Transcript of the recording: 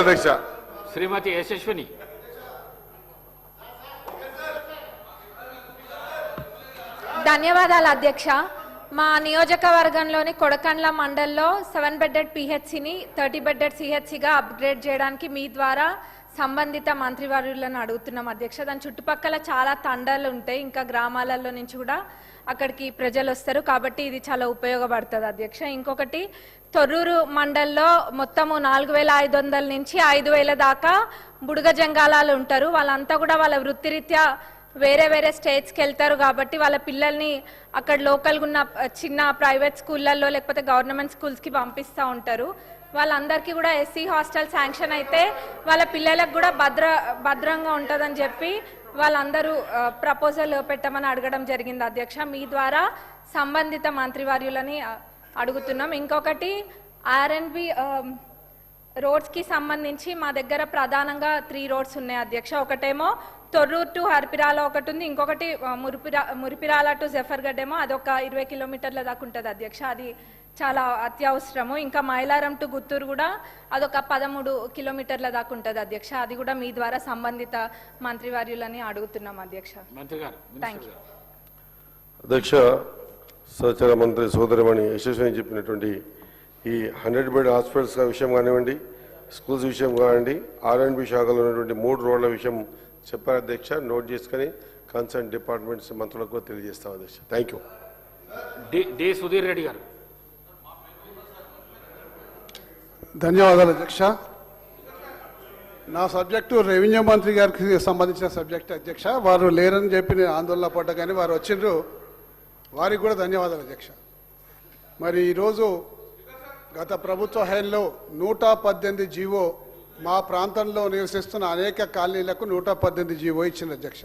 అధ్యక్ష శ్రీమతి యశస్విని. ధన్యవాదాలు అధ్యక్ష. మా నియోజకవర్గంలోని కొడకండ్ల మండల్లో 7 బెడ్డెడ్ పిహెచ్సిని 30 బెడ్డెడ్ సిహెచ్సిగా అప్గ్రేడ్ చేయడానికి మీ ద్వారా సంబంధిత మంత్రివర్యులను అడుగుతున్నాం అధ్యక్ష. దాని చుట్టుపక్కల చాలా తండాలు ఉంటాయి, ఇంకా గ్రామాలలో నుంచి కూడా అక్కడికి ప్రజలు వస్తారు, కాబట్టి ఇది చాలా ఉపయోగపడుతుంది అధ్యక్ష. ఇంకొకటి, తొర్రూరు మండల్లో మొత్తము 4500 నుంచి 5000 దాకా బుడగ జంగాలాలు ఉంటారు. వాళ్ళంతా కూడా వాళ్ళ వృత్తిరీత్యా వేరే వేరే స్టేట్స్కి వెళ్తారు, కాబట్టి వాళ్ళ పిల్లల్ని అక్కడ లోకల్గా ఉన్న చిన్న ప్రైవేట్ స్కూళ్ళల్లో లేకపోతే గవర్నమెంట్ స్కూల్స్కి పంపిస్తూ ఉంటారు. వాళ్ళందరికీ కూడా ఎస్సీ హాస్టల్ శాంక్షన్ అయితే వాళ్ళ పిల్లలకు కూడా భద్రంగా ఉంటుందని చెప్పి వాళ్ళందరూ ప్రపోజల్ పెట్టమని అడగడం జరిగింది అధ్యక్ష. మీ ద్వారా సంబంధిత మంత్రివర్యులని అడుగుతున్నాం. ఇంకొకటి, ఆర్ఎన్బి రోడ్స్కి సంబంధించి మా దగ్గర ప్రధానంగా 3 రోడ్స్ ఉన్నాయి అధ్యక్ష. ఒకటేమో తొర్రూరు టు హర్పిరాల ఒకటి ఉంది, ఇంకొకటి మురిపిరాల టు జఫర్గఢ్ ఏమో అదొక 20 కిలోమీటర్ల దాకా ఉంటుంది అధ్యక్ష. అది చాలా అత్యవసరము. ఇంకా మైలారం టు గుత్తూరు కూడా అదొక 13 కిలోమీటర్ల దాకా ఉంటుంది అధ్యక్ష. అది కూడా మీ ద్వారా సంబంధిత మంత్రివర్యులని అడుగుతున్నాం అధ్యక్ష. థ్యాంక్ యూ అధ్యక్ష. సహచార మంత్రి సోదరిమణి యశస్విని చెప్పినటువంటి ఈ 100 బెడ్ హాస్పిటల్స్ విషయం కానివ్వండి, స్కూల్స్ విషయం కానివ్వండి, ఆర్ఎండ్బి శాఖలో ఉన్నటువంటి 3 రోడ్ల విషయం చెప్పారు అధ్యక్ష. నోట్ చేసుకుని కన్సర్న్ డిపార్ట్మెంట్స్ మంత్రులకు తెలియజేస్తాం అధ్యక్ష. Thank you. D Sudheer Reddy గారు. ధన్యవాదాలు అధ్యక్ష. నా సబ్జెక్టు రెవెన్యూ మంత్రి గారికి సంబంధించిన సబ్జెక్ట్ అధ్యక్ష. వారు లేరని చెప్పి నేను ఆందోళన పడ్డా, కానీ వారు వచ్చిండ్రు, వారికి కూడా ధన్యవాదాలు అధ్యక్ష. మరి ఈరోజు గత ప్రభుత్వ హయాంలో 118 జీవో మా ప్రాంతంలో నివసిస్తున్న అనేక కాలనీలకు 118 జీవో ఇచ్చింది అధ్యక్ష.